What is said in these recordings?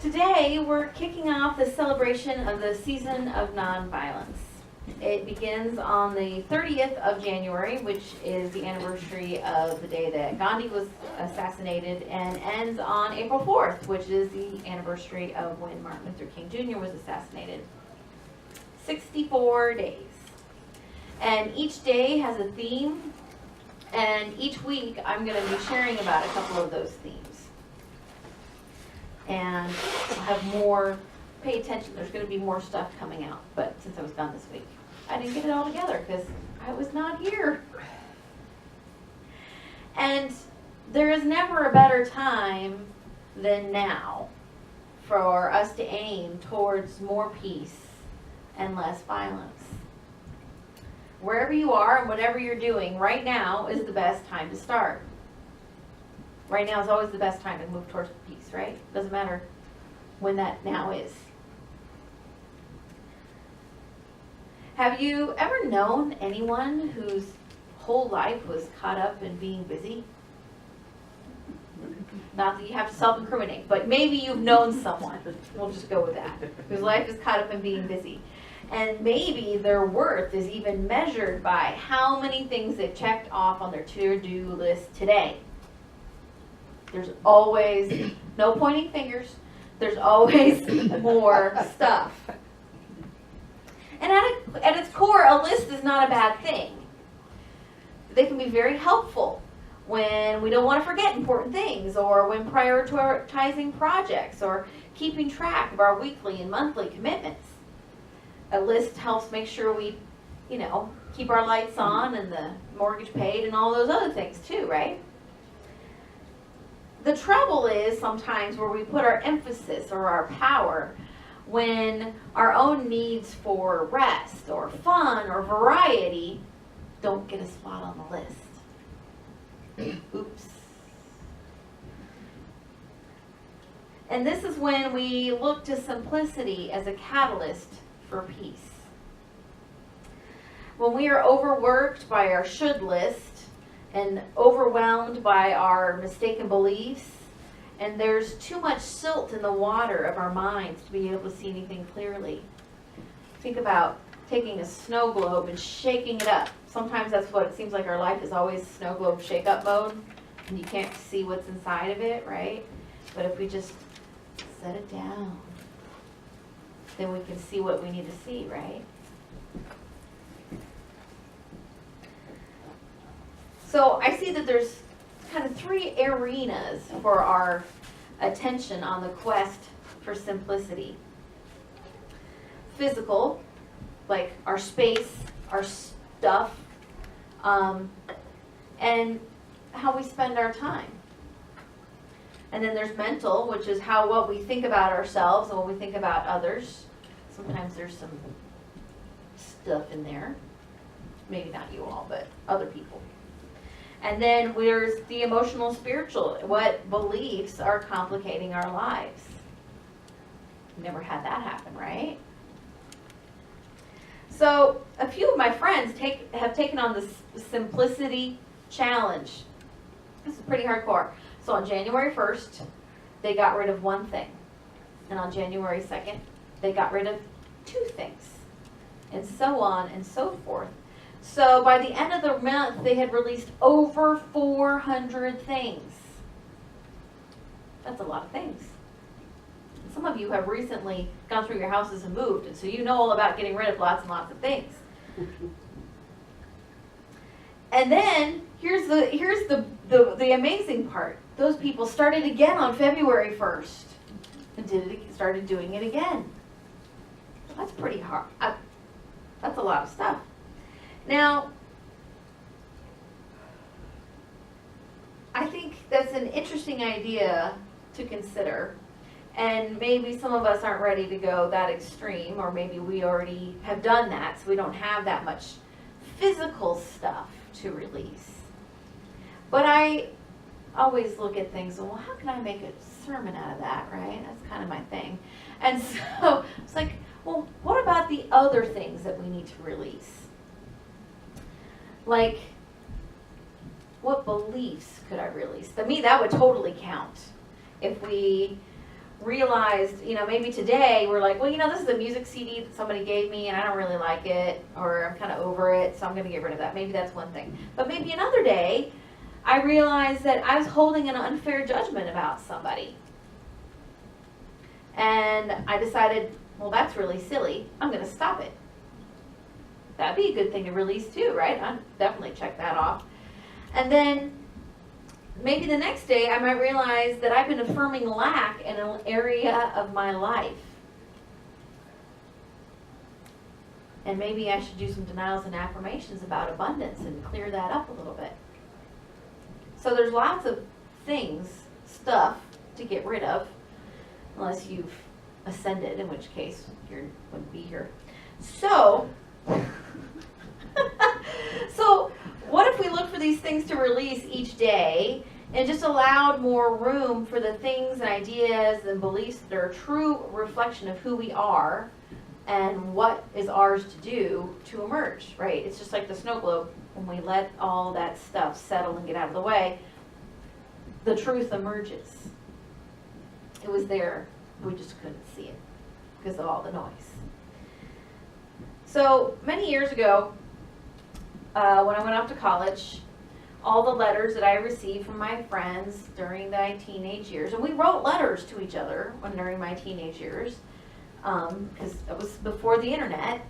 Today, we're kicking off the celebration of the Season of Nonviolence. It begins on the 30th of January, which is the anniversary of the day that Gandhi was assassinated, and ends on April 4th, which is the anniversary of when Martin Luther King Jr. was assassinated. 64 days. And each day has a theme, and each week I'm going to be sharing about a couple of those themes. And I'll have more, pay attention, there's going to be more stuff coming out, but since I was gone this week, I didn't get it all together because I was not here. And there is never a better time than now for us to aim towards more peace and less violence. Wherever you are and whatever you're doing, right now is the best time to start. Right now is always the best time to move towards peace, right? Doesn't matter when that now is. Have you ever known anyone whose whole life was caught up in being busy? Not that you have to self-incriminate, but maybe you've known someone, we'll just go with that, whose life is caught up in being busy. And maybe their worth is even measured by how many things they've checked off on their to-do list today. There's always, no pointing fingers, there's always more stuff. And at its core, a list is not a bad thing. They can be very helpful when we don't want to forget important things, or when prioritizing projects, or keeping track of our weekly and monthly commitments. A list helps make sure we, keep our lights on and the mortgage paid and all those other things too, right? The trouble is sometimes where we put our emphasis or our power when our own needs for rest or fun or variety don't get a spot on the list. Oops. And this is when we look to simplicity as a catalyst for peace. When we are overworked by our should list and overwhelmed by our mistaken beliefs, and there's too much silt in the water of our minds to be able to see anything clearly. Think about taking a snow globe and shaking it up. Sometimes that's what it seems like our life is, always snow globe shake up mode, and you can't see what's inside of it, right? But if we just set it down, then we can see what we need to see, right? So I see that there's kind of three arenas for our attention on the quest for simplicity. Physical, like our space, our stuff, and how we spend our time. And then there's mental, which is what we think about ourselves and what we think about others. Sometimes there's some stuff in there. Maybe not you all, but other people. And then there's the emotional, spiritual. What beliefs are complicating our lives? Never had that happen, right? So a few of my friends have taken on this simplicity challenge. This is pretty hardcore. So on January 1st, they got rid of one thing. And on January 2nd, they got rid of two things. And so on and so forth. So by the end of the month, they had released over 400 things. That's a lot of things. And some of you have recently gone through your houses and moved, and so you know all about getting rid of lots and lots of things. And then here's the amazing part. Those people started again on February 1st and started doing it again. That's pretty hard. That's a lot of stuff. Now, I think that's an interesting idea to consider, and maybe some of us aren't ready to go that extreme, or maybe we already have done that, so we don't have that much physical stuff to release. But I always look at things and, well, how can I make a sermon out of that, right? That's kind of my thing. And so it's like, well, what about the other things that we need to release? Like, what beliefs could I release? To me, that would totally count. If we realized, maybe today we're like, well, this is a music CD that somebody gave me and I don't really like it, or I'm kind of over it, so I'm going to get rid of that. Maybe that's one thing. But maybe another day, I realized that I was holding an unfair judgment about somebody. And I decided, well, that's really silly. I'm going to stop it. That'd be a good thing to release too, right? I'd definitely check that off. And then maybe the next day I might realize that I've been affirming lack in an area of my life. And maybe I should do some denials and affirmations about abundance and clear that up a little bit. So there's lots of things, stuff to get rid of, unless you've ascended, in which case you wouldn't be here. So, what if we look for these things to release each day and just allowed more room for the things and ideas and beliefs that are a true reflection of who we are and what is ours to do to emerge, right? It's just like the snow globe. When we let all that stuff settle and get out of the way, the truth emerges. It was there. We just couldn't see it because of all the noise. So many years ago, when I went off to college, all the letters that I received from my friends during my teenage years, and we wrote letters to each other during my teenage years, because it was before the internet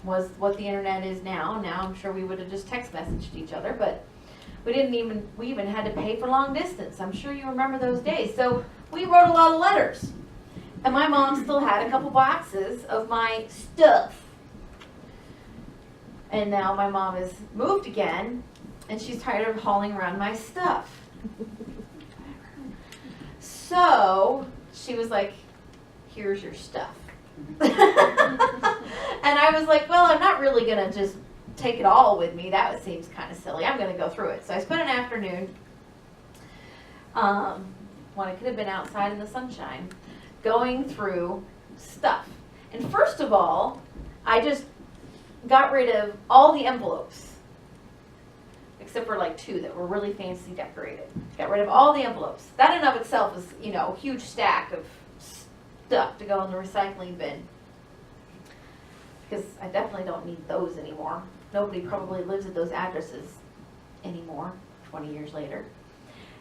was what the internet is now. Now I'm sure we would have just text messaged each other, but we even had to pay for long distance. I'm sure you remember those days. So we wrote a lot of letters. And my mom still had a couple boxes of my stuff. And now my mom has moved again, and she's tired of hauling around my stuff. So she was like, here's your stuff. And I was like, well, I'm not really going to just take it all with me. That seems kind of silly. I'm going to go through it. So I spent an afternoon, when I could have been outside in the sunshine, going through stuff. And first of all, I just got rid of all the envelopes, except for like 2 that were really fancy decorated. Got rid of all the envelopes. That in of itself is, a huge stack of stuff to go in the recycling bin. Because I definitely don't need those anymore. Nobody probably lives at those addresses anymore, 20 years later.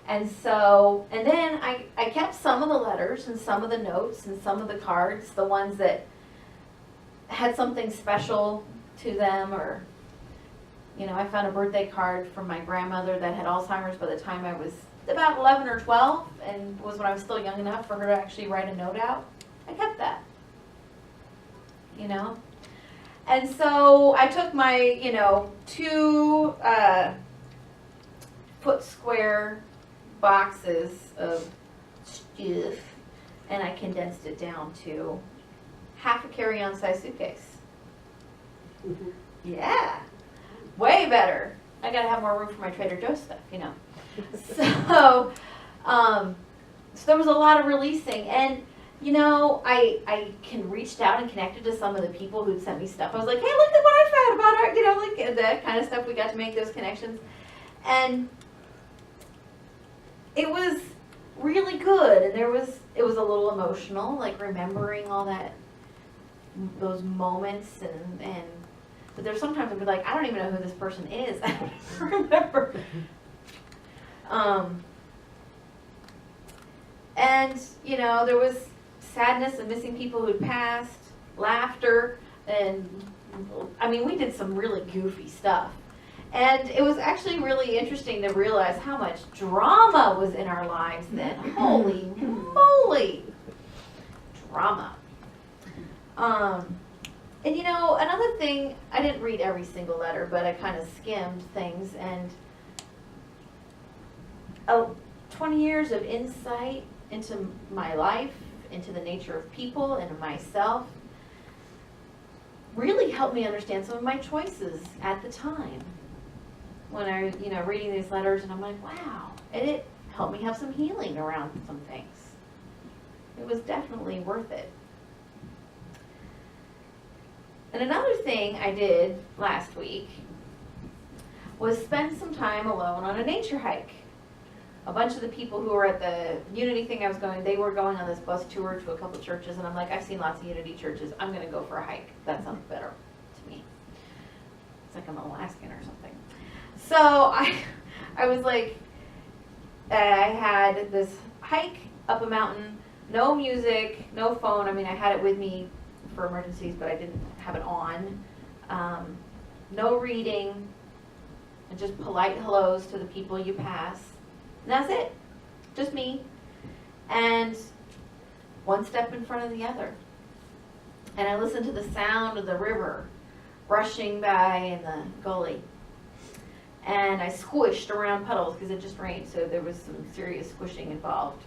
And then I kept some of the letters and some of the notes and some of the cards, the ones that had something special to them, or, I found a birthday card from my grandmother that had Alzheimer's by the time I was about 11 or 12, and was when I was still young enough for her to actually write a note out. I kept that, And so I took my, 2 foot square boxes of stuff, and I condensed it down to half a carry-on size suitcase. Mm-hmm. Yeah, way better. I gotta have more room for my Trader Joe's stuff, So, so there was a lot of releasing, and I reached out and connected to some of the people who'd sent me stuff. I was like, hey, look at what I found about our, like that kind of stuff. We got to make those connections, and it was really good. And it was a little emotional, like remembering all those moments, and but there's sometimes I'd be like, I don't even know who this person is. I don't even remember. And there was sadness of missing people who'd passed, laughter, and we did some really goofy stuff. And it was actually really interesting to realize how much drama was in our lives then. Holy moly! Drama. And another thing, I didn't read every single letter, but I kind of skimmed things, and 20 years of insight into my life, into the nature of people, and myself, really helped me understand some of my choices at the time. When I, reading these letters, and I'm like, wow, and it helped me have some healing around some things. It was definitely worth it. And another thing I did last week was spend some time alone on a nature hike. a bunch of the people who were at the Unity thing I was going, they were going on this bus tour to a couple churches, and I'm like, I've seen lots of Unity churches. I'm going to go for a hike. That sounds better to me. It's like I'm Alaskan or something. So I was like, I had this hike up a mountain, no music, no phone. I mean, I had it with me for emergencies, but I didn't have it on. No reading, and just polite hellos to the people you pass. And that's it. Just me. And one step in front of the other. And I listened to the sound of the river rushing by in the gully. And I squished around puddles because it just rained, so there was some serious squishing involved.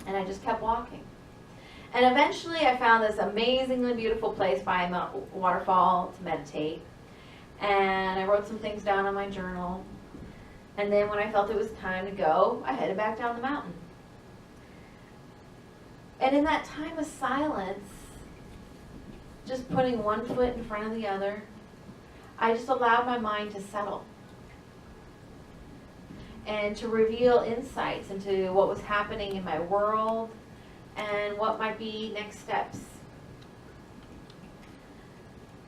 And I just kept walking. And eventually I found this amazingly beautiful place by a waterfall to meditate. And I wrote some things down on my journal. And then when I felt it was time to go, I headed back down the mountain. And in that time of silence, just putting one foot in front of the other, I just allowed my mind to settle and to reveal insights into what was happening in my world and what might be next steps.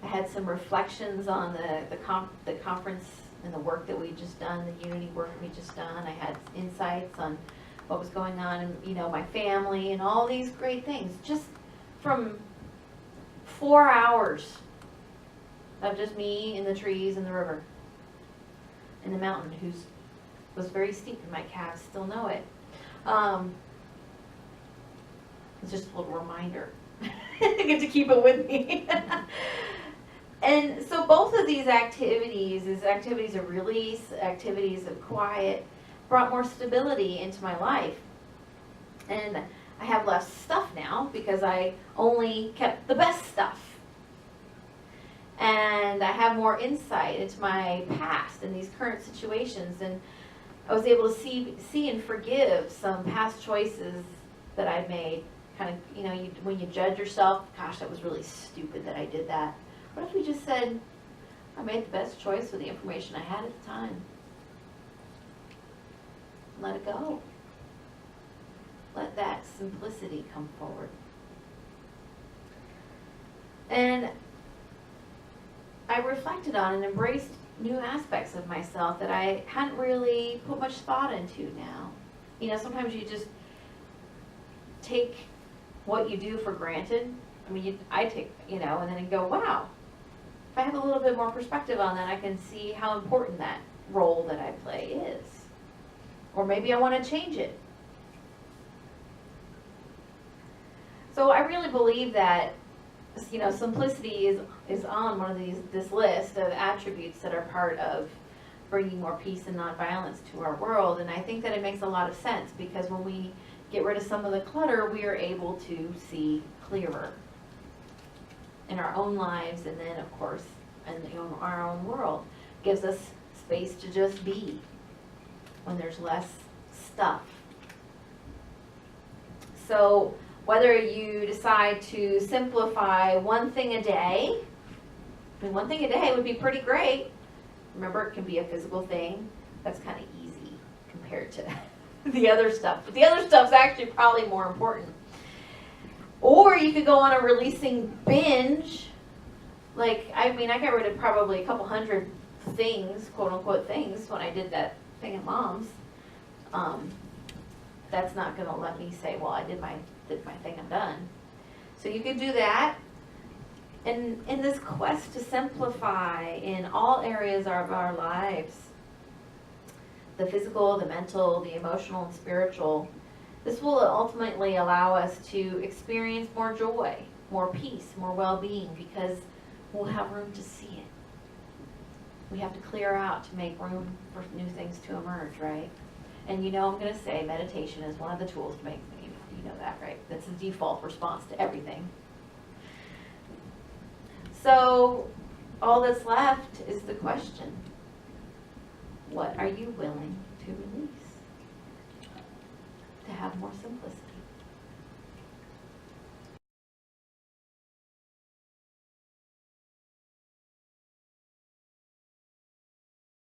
I had some reflections on the conference and the work that we just done, the Unity work we just done. I had insights on what was going on in, my family and all these great things, just from 4 hours of just me in the trees and the river and the mountain, was very steep, and my calves still know it. It's just a little reminder. I get to keep it with me. And so both of these activities, activities of release, activities of quiet, brought more stability into my life. And I have less stuff now because I only kept the best stuff. And I have more insight into my past and these current situations. And I was able to see and forgive some past choices that I'd made. Kind of, when you judge yourself, gosh, that was really stupid that I did that. What if we just said, I made the best choice with the information I had at the time? Let it go. Let that simplicity come forward. And I reflected on and embraced new aspects of myself that I hadn't really put much thought into now. Sometimes you just take what you do for granted. I mean, I take, and then I go, wow. If I have a little bit more perspective on that, I can see how important that role that I play is. Or maybe I want to change it. So I really believe that, simplicity is on one of this list of attributes that are part of bringing more peace and nonviolence to our world. And I think that it makes a lot of sense because when we get rid of some of the clutter, we are able to see clearer in our own lives, and then, of course, in our own world. Gives us space to just be when there's less stuff. So whether you decide to simplify one thing a day, one thing a day would be pretty great. Remember, it can be a physical thing. That's kind of easy compared to the other stuff. But the other stuff's actually probably more important. Or you could go on a releasing binge. I got rid of probably a couple hundred things, quote unquote things, when I did that thing at Mom's. That's not going to let me say, well, I did my thing, I'm done. So you could do that. And in this quest to simplify in all areas of our lives, the physical, the mental, the emotional, and spiritual, this will ultimately allow us to experience more joy, more peace, more well-being, because we'll have room to see it. We have to clear out to make room for new things to emerge, right? And I'm going to say meditation is one of the tools to make, you know that, right? That's the default response to everything. So all that's left is the question, what are you willing to release to have more simplicity?